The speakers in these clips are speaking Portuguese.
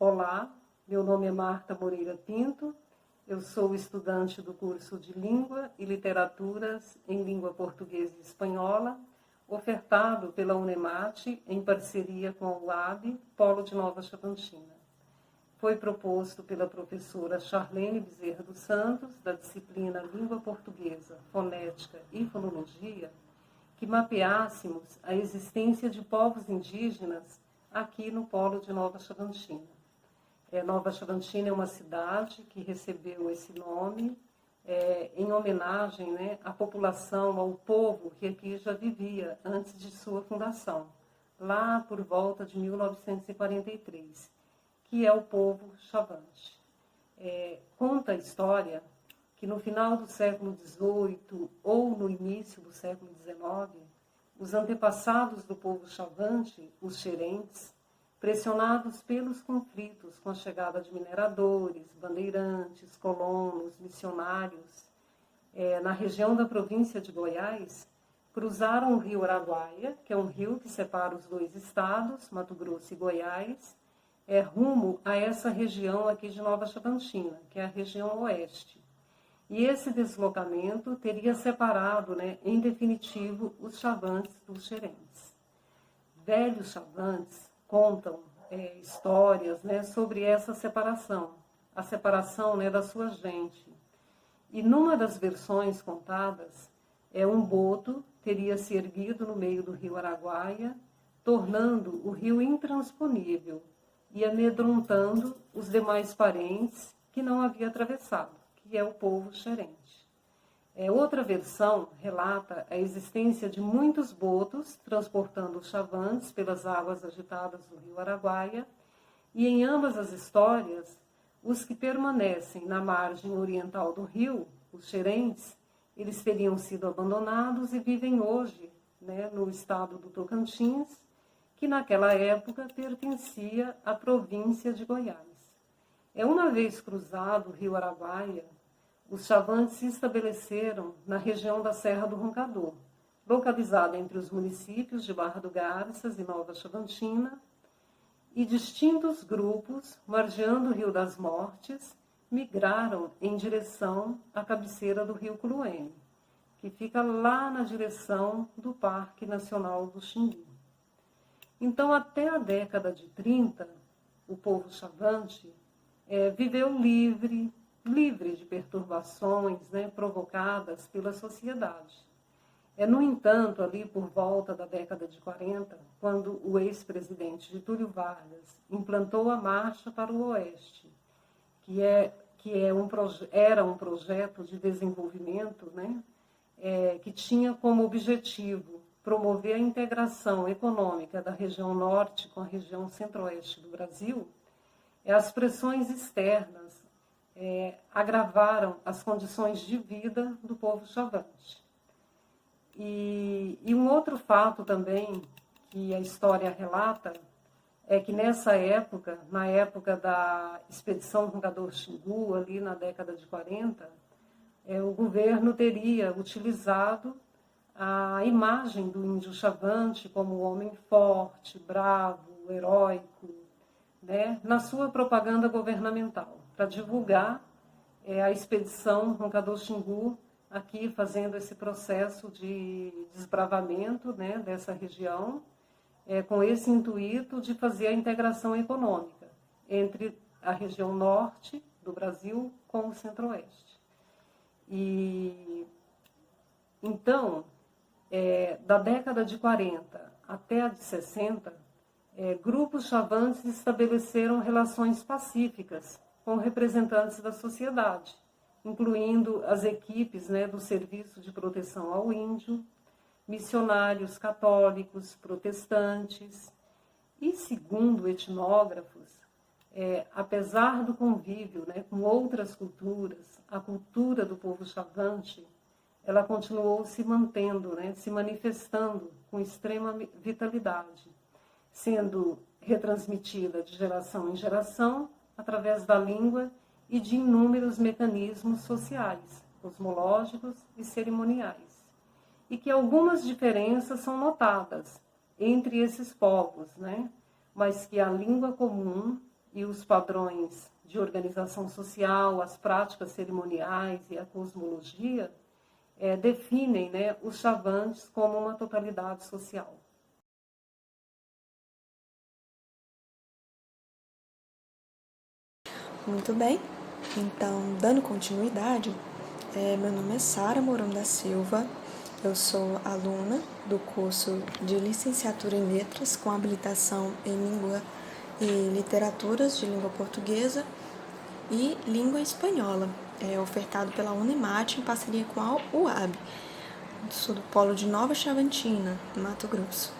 Olá, meu nome é Marta Moreira Pinto, eu sou estudante do curso de Língua e Literaturas em Língua Portuguesa e Espanhola, ofertado pela Unemate em parceria com a UAB, Polo de Nova Chavantina. Foi proposto pela professora Charlene Bezerra dos Santos, da disciplina Língua Portuguesa, Fonética e Fonologia, que mapeássemos a existência de povos indígenas aqui no Polo de Nova Chavantina. Nova Chavantina é uma cidade que recebeu esse nome em homenagem, à população, ao povo que aqui já vivia antes de sua fundação, lá por volta de 1943, que é o povo Chavante. Conta a história que no final do século XVIII ou no início do século XIX, os antepassados do povo Chavante, os xerentes, pressionados pelos conflitos com a chegada de mineradores, bandeirantes, colonos, missionários, na região da província de Goiás, cruzaram o rio Araguaia, que é um rio que separa os dois estados, Mato Grosso e Goiás, rumo a essa região aqui de Nova Chavantina, que é a região oeste. E esse deslocamento teria separado, em definitivo, os chavantes dos xerentes. Velhos chavantes contam histórias sobre essa separação, a separação da sua gente. E numa das versões contadas, um boto teria se erguido no meio do rio Araguaia, tornando o rio intransponível e amedrontando os demais parentes que não havia atravessado, que é o povo xerente. Outra versão relata a existência de muitos botos transportando os chavantes pelas águas agitadas do rio Araguaia, e em ambas as histórias, os que permanecem na margem oriental do rio, os xerentes, eles teriam sido abandonados e vivem hoje no estado do Tocantins, que naquela época pertencia à província de Goiás. Uma vez cruzado o rio Araguaia, os chavantes se estabeleceram na região da Serra do Roncador, localizada entre os municípios de Barra do Garças e Nova Chavantina, e distintos grupos, margeando o Rio das Mortes, migraram em direção à cabeceira do Rio Culuene, que fica lá na direção do Parque Nacional do Xingu. Então, até a década de 30, o povo chavante viveu livre de perturbações provocadas pela sociedade. No entanto, ali por volta da década de 40, quando o ex-presidente Getúlio Vargas implantou a Marcha para o Oeste, era um projeto de desenvolvimento que tinha como objetivo promover a integração econômica da região norte com a região centro-oeste do Brasil, as pressões externas agravaram as condições de vida do povo chavante. E um outro fato também que a história relata é que nessa época, na época da expedição Roncador-Xingu, ali na década de 40, o governo teria utilizado a imagem do índio chavante como um homem forte, bravo, heróico, na sua propaganda governamental, para divulgar a expedição Roncador-Xingu, aqui fazendo esse processo de desbravamento dessa região, com esse intuito de fazer a integração econômica entre a região norte do Brasil com o centro-oeste. E então, da década de 40 até a de 60, grupos chavantes estabeleceram relações pacíficas com representantes da sociedade, incluindo as equipes do Serviço de Proteção ao Índio, missionários católicos, protestantes. E, segundo etnógrafos, apesar do convívio com outras culturas, a cultura do povo chavante, ela continuou se mantendo, se manifestando com extrema vitalidade, sendo retransmitida de geração em geração, através da língua e de inúmeros mecanismos sociais, cosmológicos e cerimoniais. E que algumas diferenças são notadas entre esses povos, mas que a língua comum e os padrões de organização social, as práticas cerimoniais e a cosmologia definem, né, os Chavantes como uma totalidade social. Muito bem, então, dando continuidade, meu nome é Sara Mourão da Silva, eu sou aluna do curso de Licenciatura em Letras com habilitação em Língua e Literaturas de Língua Portuguesa e Língua Espanhola, ofertado pela Unemat em parceria com a UAB. Sou do Polo de Nova Chavantina, Mato Grosso.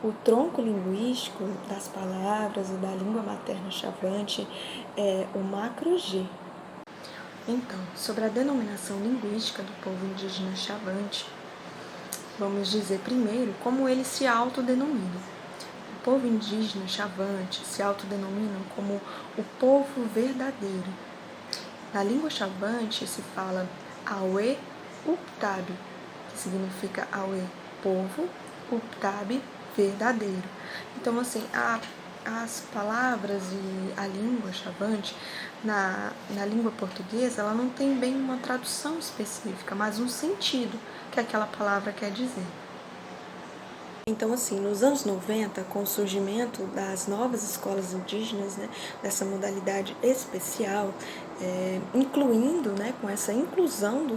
O tronco linguístico das palavras e da língua materna chavante é o macro-G. Então, sobre a denominação linguística do povo indígena chavante, vamos dizer primeiro como ele se autodenomina. O povo indígena chavante se autodenomina como o povo verdadeiro. Na língua chavante se fala Aue Uptabi, que significa Aue, povo, Uptabi, verdadeiro. Então, assim, as palavras e a língua chavante, na língua portuguesa, ela não tem bem uma tradução específica, mas um sentido que aquela palavra quer dizer. Então, assim, nos anos 90, com o surgimento das novas escolas indígenas, né, dessa modalidade especial, incluindo, né, com essa inclusão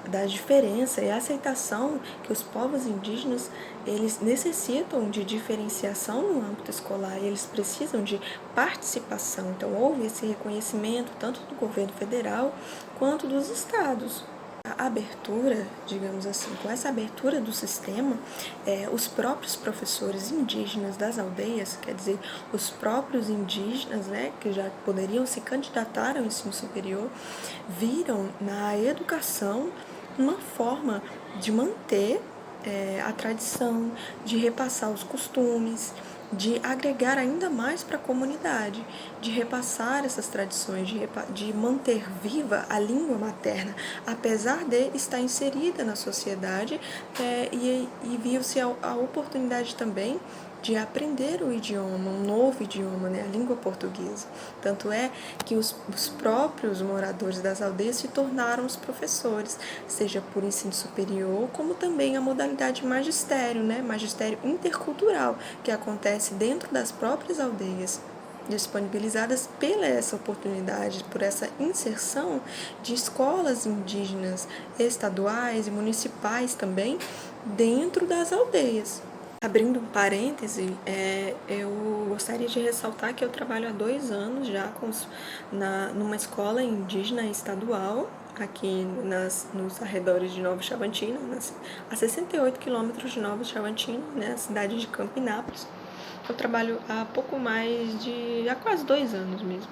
da diferença e a aceitação que os povos indígenas, eles necessitam de diferenciação no âmbito escolar e eles precisam de participação. Então, houve esse reconhecimento tanto do governo federal quanto dos estados. A abertura, digamos assim, com essa abertura do sistema, os próprios professores indígenas das aldeias, quer dizer, os próprios indígenas, né, que já poderiam se candidatar ao ensino superior, viram na educação uma forma de manter a tradição, de repassar os costumes, de agregar ainda mais para a comunidade, de repassar essas tradições, de manter viva a língua materna, apesar de estar inserida na sociedade, e viu-se a oportunidade também de aprender o idioma, um novo idioma, né, a língua portuguesa. Tanto é que os próprios moradores das aldeias se tornaram os professores, seja por ensino superior, como também a modalidade magistério, né, magistério intercultural, que acontece dentro das próprias aldeias, disponibilizadas pela essa oportunidade, por essa inserção de escolas indígenas estaduais e municipais também dentro das aldeias. Abrindo um parêntese, eu gostaria de ressaltar que eu trabalho há 2 anos já numa escola indígena estadual, aqui nos arredores de Nova Chavantina, a 68 quilômetros de Nova Chavantina, né, a cidade de Campinápolis. Eu trabalho há quase 2 anos mesmo,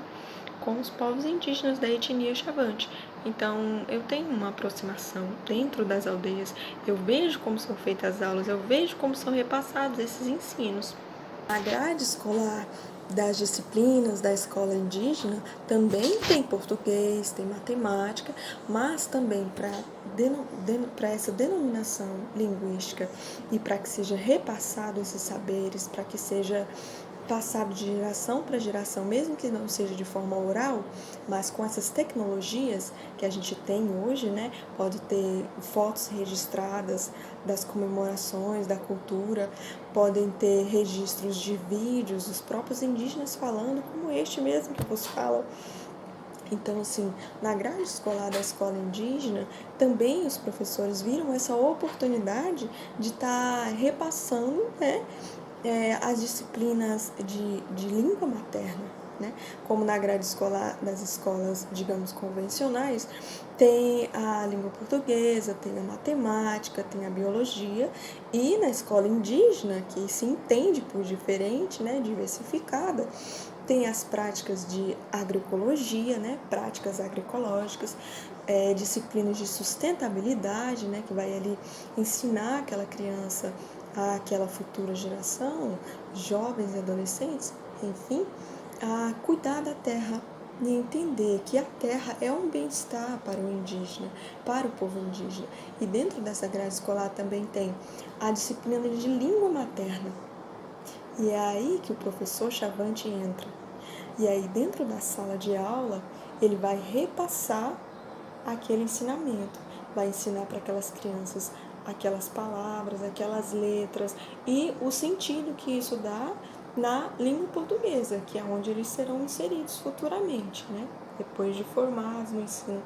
com os povos indígenas da etnia chavante. Então, eu tenho uma aproximação dentro das aldeias, eu vejo como são feitas as aulas, eu vejo como são repassados esses ensinos. A grade escolar das disciplinas da escola indígena também tem português, tem matemática, mas também para essa denominação linguística e para que seja repassado esses saberes, para que seja passado de geração para geração, mesmo que não seja de forma oral, mas com essas tecnologias que a gente tem hoje, né, pode ter fotos registradas das comemorações, da cultura, podem ter registros de vídeos dos próprios indígenas falando, como este mesmo que vos fala. Então, assim, na grade escolar da escola indígena, também os professores viram essa oportunidade de estar repassando, né, as disciplinas de língua materna, né? Como na grade escolar das escolas, digamos, convencionais, tem a língua portuguesa, tem a matemática, tem a biologia, e na escola indígena, que se entende por diferente, né, diversificada, tem as práticas de agroecologia, né, práticas agroecológicas, disciplinas de sustentabilidade, né, que vai ali ensinar aquela criança, àquela futura geração, jovens e adolescentes, enfim, a cuidar da terra e entender que a terra é um bem-estar para o indígena, para o povo indígena. E dentro dessa grade escolar também tem a disciplina de língua materna. E é aí que o professor Chavante entra. E aí, dentro da sala de aula, ele vai repassar aquele ensinamento, vai ensinar para aquelas crianças aquelas palavras, aquelas letras e o sentido que isso dá na língua portuguesa, que é onde eles serão inseridos futuramente, né? Depois de formados no ensino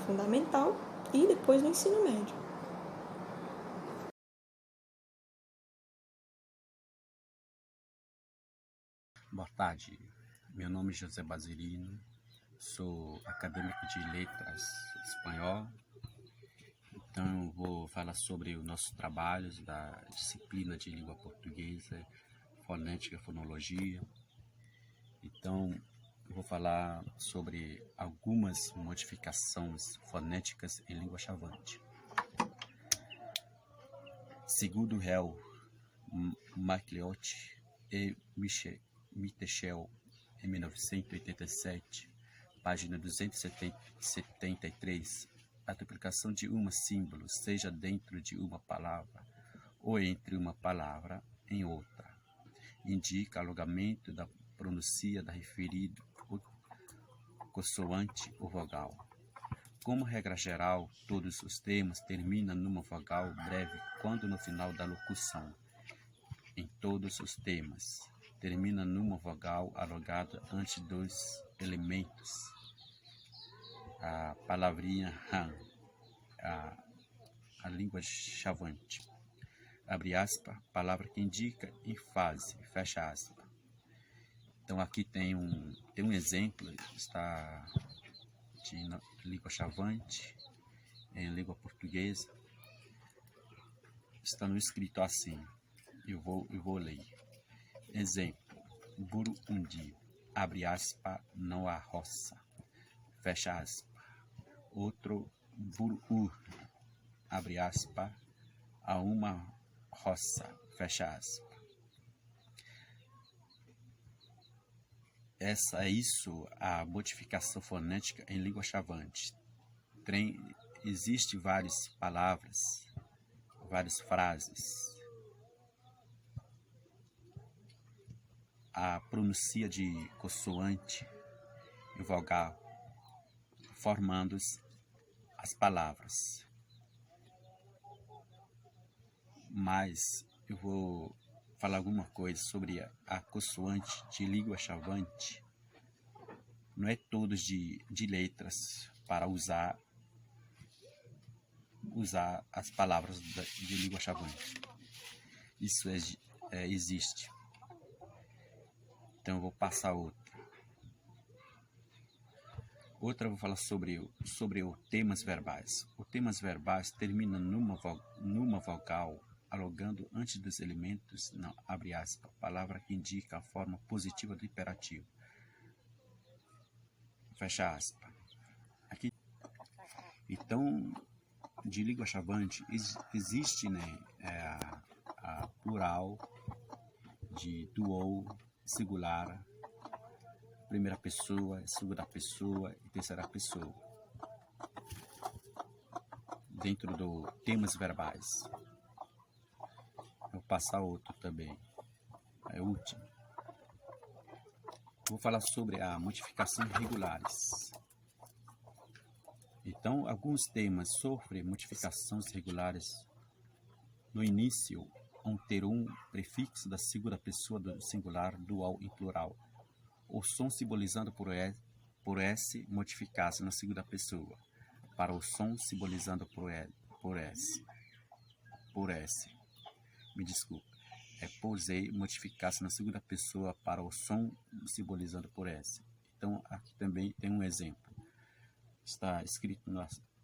fundamental e depois no ensino médio. Boa tarde, meu nome é José Basilino, sou acadêmico de letras espanhol, então eu vou falar sobre os nossos trabalhos da disciplina de língua portuguesa, fonética e fonologia. Então eu vou falar sobre algumas modificações fonéticas em língua chavante. Segundo Hell, MacLeod e Mitchell, em 1987, página 273, a duplicação de um símbolo, seja dentro de uma palavra ou entre uma palavra em outra, indica alongamento da pronúncia da referida consoante ou vogal. Como regra geral, todos os termos terminam numa vogal breve quando no final da locução. Em todos os temas, termina numa vogal alongada antes dos elementos. A palavrinha han, a língua chavante. Abre aspas, palavra que indica ênfase, fecha aspas. Então aqui tem um exemplo, está de língua chavante, em língua portuguesa. Está no escrito assim, eu vou ler. Exemplo, Burundi, abre aspas, não há roça, fecha aspas. Outro, Buru, abre aspas, há uma roça, fecha aspas. Essa é isso, a modificação fonética em língua chavante. Existem várias palavras, várias frases. A pronúncia de consoante e vogal, formando as palavras. Mas eu vou falar alguma coisa sobre a consoante de língua chavante. Não é todos de letras para usar as palavras de língua chavante. Isso existe. Então eu vou passar outra. Outra eu vou falar sobre os temas verbais. Os temas verbais terminam numa vogal, alongando antes dos elementos, não, abre aspas, palavra que indica a forma positiva do imperativo. Fecha aspas. Aqui. Então, de língua chavante, existe, né, a plural, de dual, singular, primeira pessoa, segunda pessoa e terceira pessoa, dentro do temas verbais. Vou passar outro também, é o último. Vou falar sobre a modificação regulares. Então, alguns temas sofrem modificações regulares no início, ao ter um prefixo da segunda pessoa do singular dual em plural. O som simbolizando por S modificar-se na segunda pessoa, para o som simbolizando por S. Me desculpe. É por Z modificar-se na segunda pessoa para o som simbolizando por S. Então, aqui também tem um exemplo. Está escrito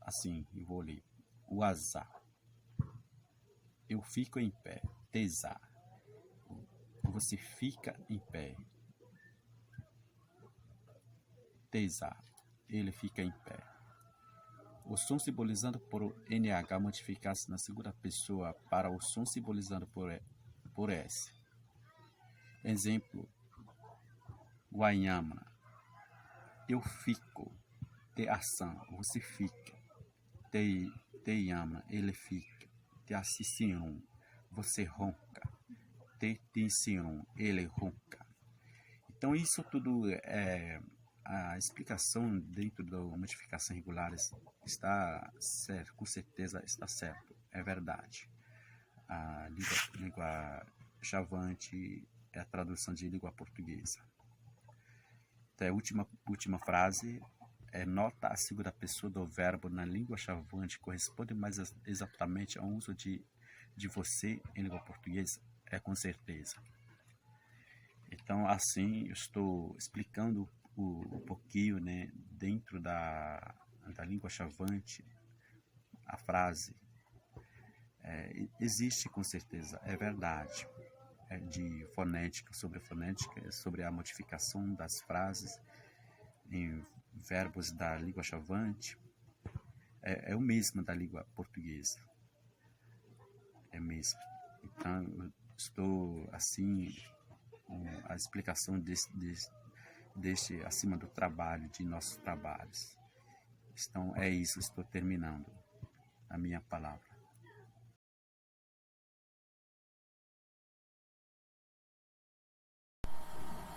assim, eu vou ler. O azar. Eu fico em pé. Tesar. Você fica em pé. Tesar. Ele fica em pé. O som simbolizando por NH modificar-se na segunda pessoa para o som simbolizando por S. Exemplo. Guanhama. Eu fico. Te ação. Você fica. Te ama. Ele fica. Te assistiram. Você ronca. Te ensinam. Ele ronca. Então, isso tudo a explicação dentro da modificação regular está certo, com certeza está certo, é verdade. A língua chavante é a tradução de língua portuguesa. Então, a última frase nota a segunda pessoa do verbo na língua chavante corresponde mais exatamente ao uso de você em língua portuguesa, com certeza. Então, assim, eu estou explicando um pouquinho, né, dentro da língua chavante, a frase. Existe com certeza, é verdade, de fonética, sobre a modificação das frases em verbos da língua chavante, é o mesmo da língua portuguesa, é mesmo. Então, eu estou assim, a explicação deste acima do trabalho, de nossos trabalhos. Então, é isso, estou terminando a minha palavra.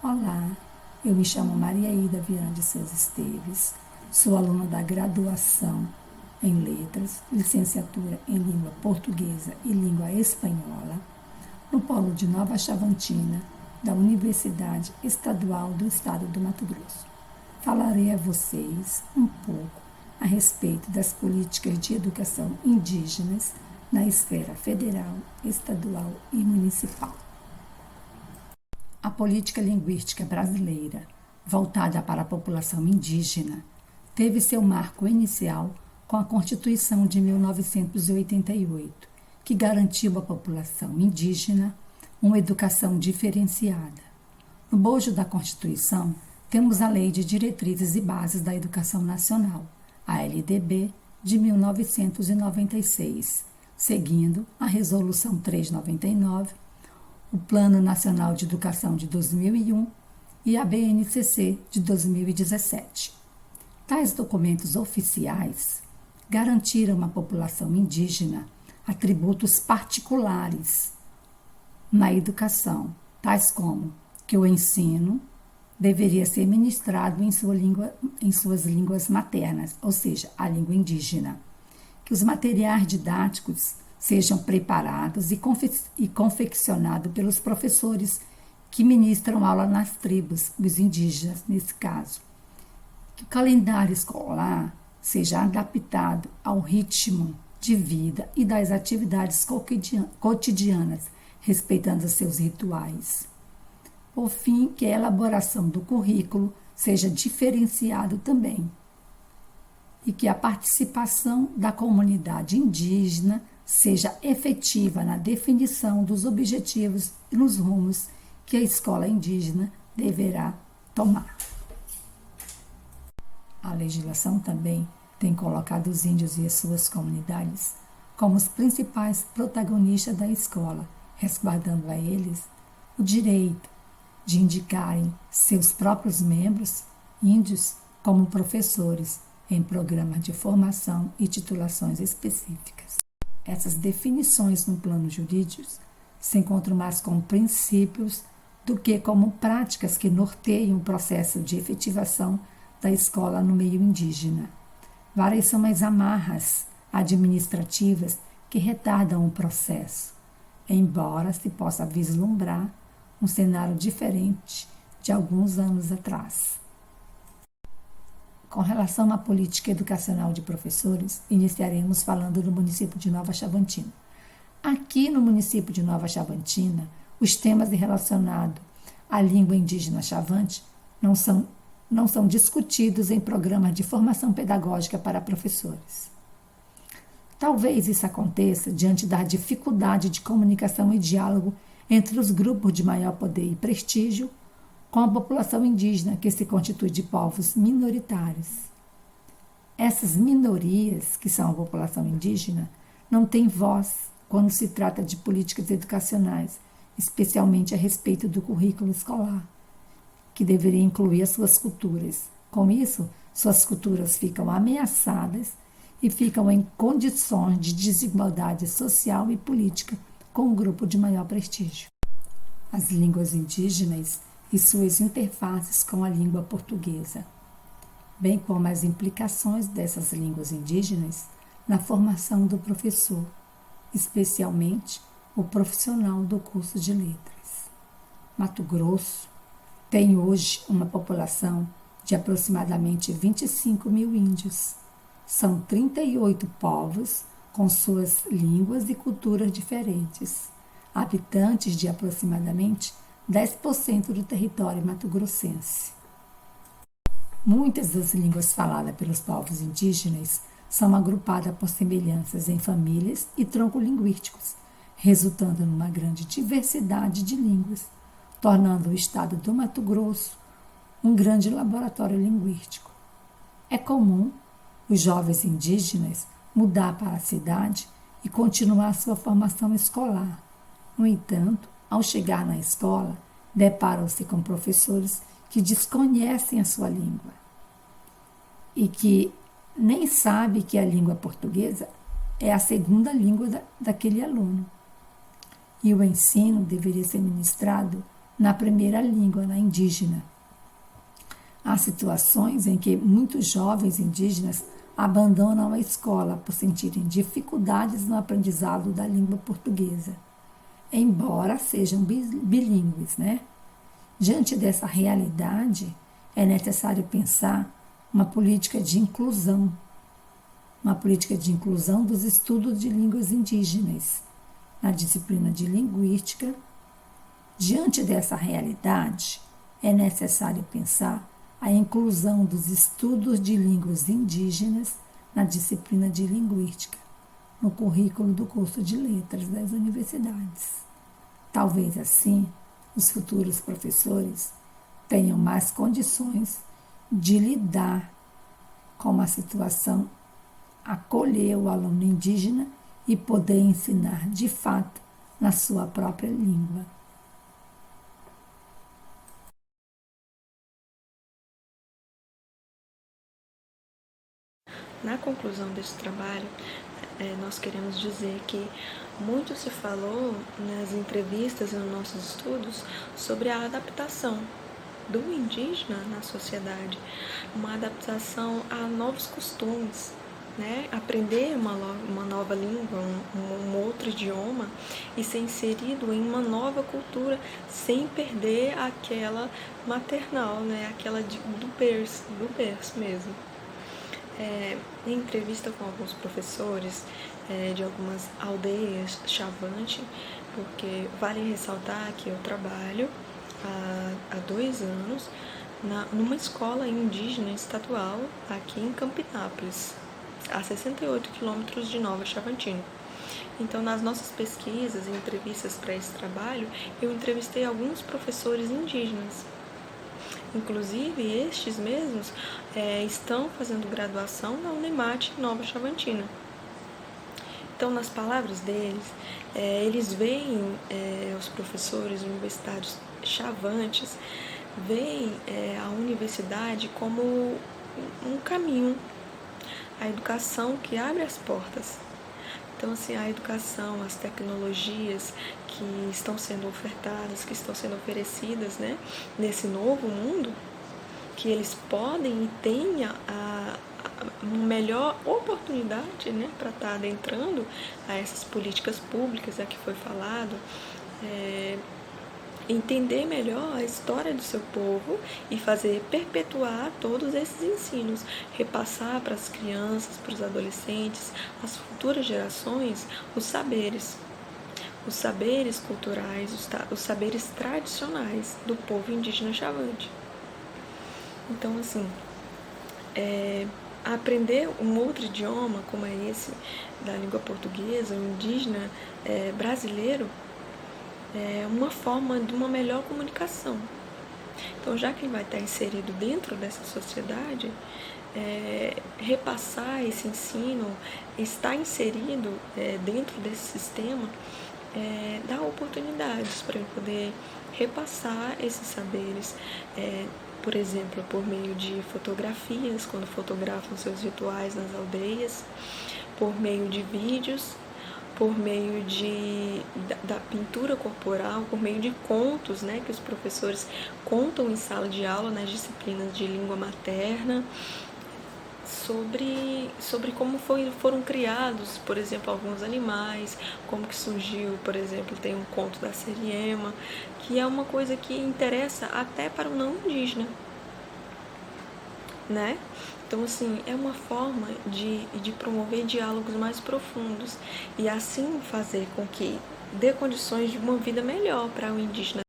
Olá, eu me chamo Maria Ida Viana de Souza Esteves, sou aluna da graduação em Letras, licenciatura em Língua Portuguesa e Língua Espanhola, no Polo de Nova Chavantina, da Universidade Estadual do Estado do Mato Grosso. Falarei a vocês um pouco a respeito das políticas de educação indígenas na esfera federal, estadual e municipal. A política linguística brasileira, voltada para a população indígena, teve seu marco inicial com a Constituição de 1988, que garantiu à população indígena uma educação diferenciada. No bojo da Constituição, temos a Lei de Diretrizes e Bases da Educação Nacional, a LDB, de 1996, seguindo a Resolução 399, o Plano Nacional de Educação de 2001 e a BNCC de 2017. Tais documentos oficiais garantiram à população indígena atributos particulares na educação, tais como que o ensino deveria ser ministrado em suas línguas maternas, ou seja, a língua indígena, que os materiais didáticos sejam preparados e confeccionados pelos professores que ministram aula nas tribos, os indígenas nesse caso. Que o calendário escolar seja adaptado ao ritmo de vida e das atividades cotidianas, respeitando seus rituais. Por fim, que a elaboração do currículo seja diferenciado também e que a participação da comunidade indígena seja efetiva na definição dos objetivos e nos rumos que a escola indígena deverá tomar. A legislação também tem colocado os índios e as suas comunidades como os principais protagonistas da escola, resguardando a eles o direito de indicarem seus próprios membros índios como professores em programas de formação e titulações específicas. Essas definições no plano jurídico se encontram mais como princípios do que como práticas que norteiam o processo de efetivação da escola no meio indígena. Várias são as amarras administrativas que retardam o processo, embora se possa vislumbrar um cenário diferente de alguns anos atrás. Com relação à política educacional de professores, iniciaremos falando do município de Nova Chavantina. Aqui no município de Nova Chavantina, os temas relacionados à língua indígena chavante não são discutidos em programas de formação pedagógica para professores. Talvez isso aconteça diante da dificuldade de comunicação e diálogo entre os grupos de maior poder e prestígio com a população indígena, que se constitui de povos minoritários. Essas minorias, que são a população indígena, não têm voz quando se trata de políticas educacionais, especialmente a respeito do currículo escolar, que deveria incluir as suas culturas. Com isso, suas culturas ficam ameaçadas e ficam em condições de desigualdade social e política com o grupo de maior prestígio. As línguas indígenas e suas interfaces com a língua portuguesa, bem como as implicações dessas línguas indígenas na formação do professor, especialmente o profissional do curso de letras. Mato Grosso tem hoje uma população de aproximadamente 25 mil índios. São 38 povos com suas línguas e culturas diferentes, habitantes de aproximadamente 10% do território mato-grossense. Muitas das línguas faladas pelos povos indígenas são agrupadas por semelhanças em famílias e troncos linguísticos, resultando numa grande diversidade de línguas, tornando o estado do Mato Grosso um grande laboratório linguístico. É comum os jovens indígenas mudar para a cidade e continuar sua formação escolar. No entanto, ao chegar na escola, deparam-se com professores que desconhecem a sua língua e que nem sabem que a língua portuguesa é a segunda língua daquele aluno. E o ensino deveria ser ministrado na primeira língua, na indígena. Há situações em que muitos jovens indígenas abandonam a escola por sentirem dificuldades no aprendizado da língua portuguesa, embora sejam bilíngues, né? Diante dessa realidade, é necessário pensar uma política de inclusão dos estudos de línguas indígenas na disciplina de linguística. Diante dessa realidade, é necessário pensar a inclusão dos estudos de línguas indígenas na disciplina de linguística, no currículo do curso de letras das universidades. Talvez assim, os futuros professores tenham mais condições de lidar com uma situação, acolher o aluno indígena e poder ensinar de fato na sua própria língua. Na conclusão desse trabalho, nós queremos dizer que muito se falou nas entrevistas e nos nossos estudos sobre a adaptação do indígena na sociedade, uma adaptação a novos costumes, né? Aprender uma nova língua, um outro idioma e ser inserido em uma nova cultura sem perder aquela maternal, né? Aquela do berço mesmo. Em entrevista com alguns professores de algumas aldeias Chavante, porque vale ressaltar que eu trabalho há 2 anos numa escola indígena estadual aqui em Campinápolis, a 68 quilômetros de Nova Chavantina. Então, nas nossas pesquisas e entrevistas para esse trabalho, eu entrevistei alguns professores indígenas. Inclusive, estes mesmos estão fazendo graduação na Unemate Nova Chavantina. Então, nas palavras deles, eles veem, os professores universitários chavantes, veem a universidade como um caminho, a educação que abre as portas. Então, assim, a educação, as tecnologias que estão sendo ofertadas, que estão sendo oferecidas, né, nesse novo mundo, que eles podem e têm uma melhor oportunidade, né, para estar adentrando a essas políticas públicas que foi falado, entender melhor a história do seu povo e fazer perpetuar todos esses ensinos, repassar para as crianças, para os adolescentes, as futuras gerações, os saberes culturais, os saberes tradicionais do povo indígena chavante. Então, assim, aprender um outro idioma como é esse da língua portuguesa, o indígena brasileiro, é uma forma de uma melhor comunicação. Então, já que ele vai estar inserido dentro dessa sociedade, repassar esse ensino, estar inserido dentro desse sistema, dá oportunidades para ele poder repassar esses saberes, por exemplo, por meio de fotografias, quando fotografam seus rituais nas aldeias, por meio de vídeos, por meio da pintura corporal, por meio de contos, né, que os professores contam em sala de aula nas disciplinas de língua materna, sobre como foram criados, por exemplo, alguns animais, como que surgiu, por exemplo, tem um conto da Seriema, que é uma coisa que interessa até para o não indígena, né? Então, assim, é uma forma de promover diálogos mais profundos e assim fazer com que dê condições de uma vida melhor para o indígena